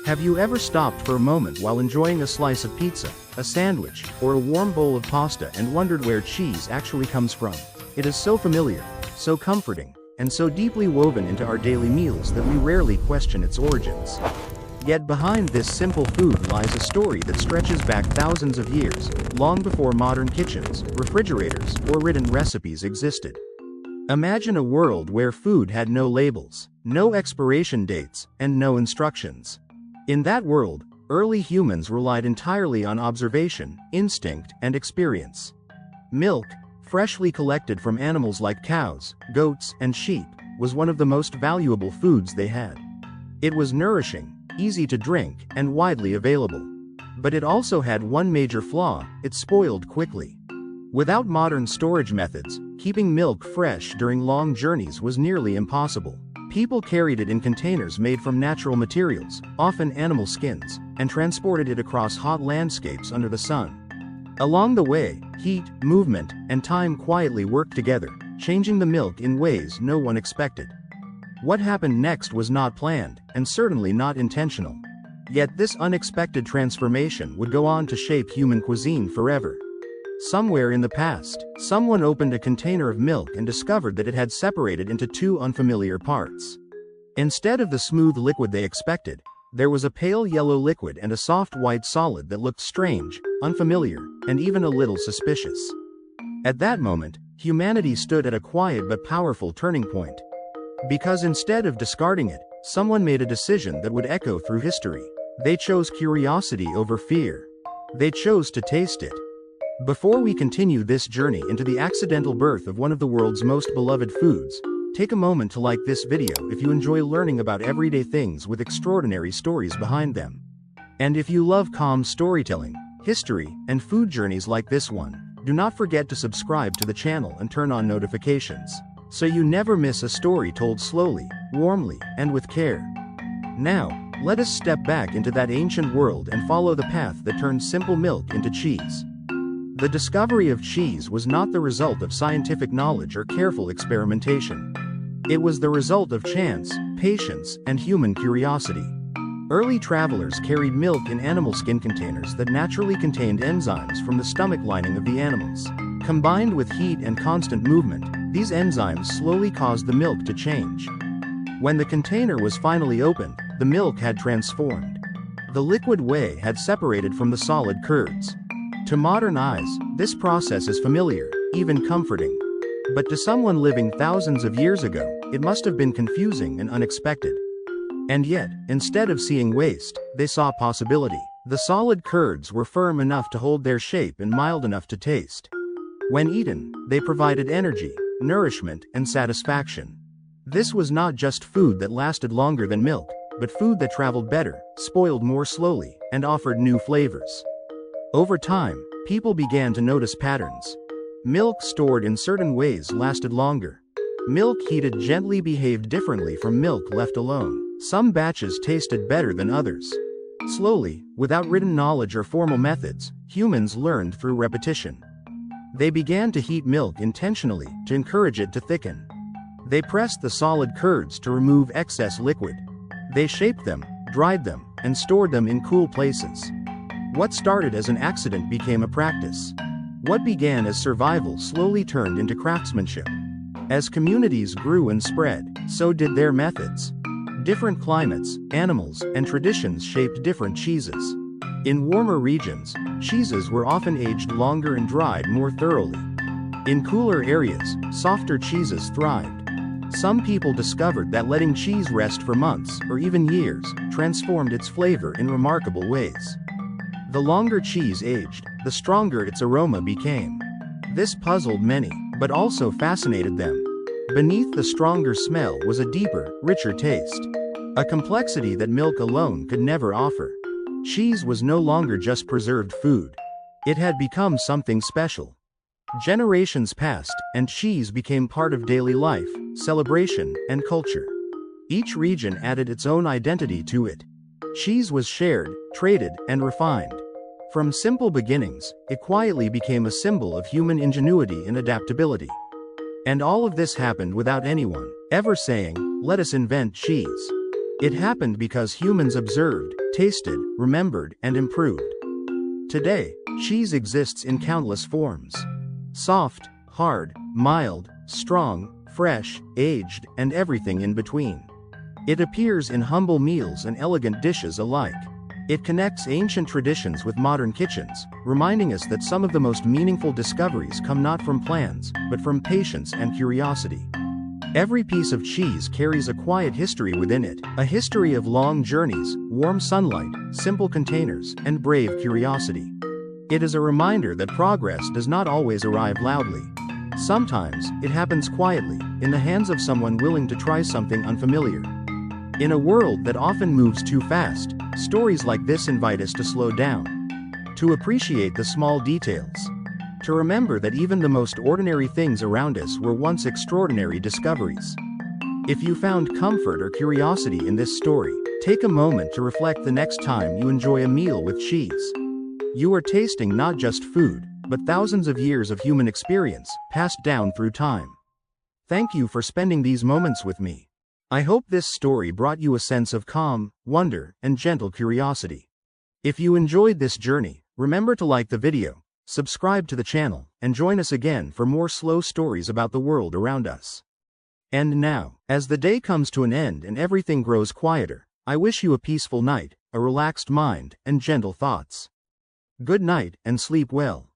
Have you ever stopped for a moment while enjoying a slice of pizza, a sandwich, or a warm bowl of pasta and wondered where cheese actually comes from? It is so familiar, so comforting, and so deeply woven into our daily meals that we rarely question its origins. Yet behind this simple food lies a story that stretches back thousands of years, long before modern kitchens, refrigerators, or written recipes existed. Imagine a world where food had no labels, no expiration dates, and no instructions. In that world, early humans relied entirely on observation, instinct, and experience. Milk, freshly collected from animals like cows, goats, and sheep, was one of the most valuable foods they had. It was nourishing, easy to drink, and widely available. But it also had one major flaw: it spoiled quickly. Without modern storage methods, keeping milk fresh during long journeys was nearly impossible. People carried it in containers made from natural materials, often animal skins, and transported it across hot landscapes under the sun. Along the way, heat, movement, and time quietly worked together, changing the milk in ways no one expected. What happened next was not planned, and certainly not intentional. Yet this unexpected transformation would go on to shape human cuisine forever. Somewhere in the past, someone opened a container of milk and discovered that it had separated into two unfamiliar parts. Instead of the smooth liquid they expected, there was a pale yellow liquid and a soft white solid that looked strange, unfamiliar, and even a little suspicious. At that moment, humanity stood at a quiet but powerful turning point. Because instead of discarding it, someone made a decision that would echo through history. They chose curiosity over fear. They chose to taste it. Before we continue this journey into the accidental birth of one of the world's most beloved foods, take a moment to like this video if you enjoy learning about everyday things with extraordinary stories behind them. And if you love calm storytelling, history, and food journeys like this one, do not forget to subscribe to the channel and turn on notifications, so you never miss a story told slowly, warmly, and with care. Now, let us step back into that ancient world and follow the path that turned simple milk into cheese. The discovery of cheese was not the result of scientific knowledge or careful experimentation. It was the result of chance, patience, and human curiosity. Early travelers carried milk in animal skin containers that naturally contained enzymes from the stomach lining of the animals. Combined with heat and constant movement, these enzymes slowly caused the milk to change. When the container was finally opened, the milk had transformed. The liquid whey had separated from the solid curds. To modern eyes, this process is familiar, even comforting. But to someone living thousands of years ago, it must have been confusing and unexpected. And yet, instead of seeing waste, they saw possibility. The solid curds were firm enough to hold their shape and mild enough to taste. When eaten, they provided energy, nourishment, and satisfaction. This was not just food that lasted longer than milk, but food that traveled better, spoiled more slowly, and offered new flavors. Over time, people began to notice patterns. Milk stored in certain ways lasted longer. Milk heated gently behaved differently from milk left alone. Some batches tasted better than others. Slowly, without written knowledge or formal methods, humans learned through repetition. They began to heat milk intentionally, to encourage it to thicken. They pressed the solid curds to remove excess liquid. They shaped them, dried them, and stored them in cool places. What started as an accident became a practice. What began as survival slowly turned into craftsmanship. As communities grew and spread, so did their methods. Different climates, animals, and traditions shaped different cheeses. In warmer regions, cheeses were often aged longer and dried more thoroughly. In cooler areas, softer cheeses thrived. Some people discovered that letting cheese rest for months, or even years, transformed its flavor in remarkable ways. The longer cheese aged, the stronger its aroma became. This puzzled many, but also fascinated them. Beneath the stronger smell was a deeper, richer taste. A complexity that milk alone could never offer. Cheese was no longer just preserved food. It had become something special. Generations passed, and cheese became part of daily life, celebration, and culture. Each region added its own identity to it. Cheese was shared, traded, and refined. From simple beginnings, it quietly became a symbol of human ingenuity and adaptability. And all of this happened without anyone ever saying, "Let us invent cheese." It happened because humans observed, tasted, remembered, and improved. Today, cheese exists in countless forms. Soft, hard, mild, strong, fresh, aged, and everything in between. It appears in humble meals and elegant dishes alike. It connects ancient traditions with modern kitchens, reminding us that some of the most meaningful discoveries come not from plans, but from patience and curiosity. Every piece of cheese carries a quiet history within it, a history of long journeys, warm sunlight, simple containers, and brave curiosity. It is a reminder that progress does not always arrive loudly. Sometimes, it happens quietly, in the hands of someone willing to try something unfamiliar. In a world that often moves too fast, stories like this invite us to slow down, to appreciate the small details, to remember that even the most ordinary things around us were once extraordinary discoveries. If you found comfort or curiosity in this story, take a moment to reflect the next time you enjoy a meal with cheese. You are tasting not just food, but thousands of years of human experience, passed down through time. Thank you for spending these moments with me. I hope this story brought you a sense of calm, wonder, and gentle curiosity. If you enjoyed this journey, remember to like the video, subscribe to the channel, and join us again for more slow stories about the world around us. And now, as the day comes to an end and everything grows quieter, I wish you a peaceful night, a relaxed mind, and gentle thoughts. Good night and sleep well.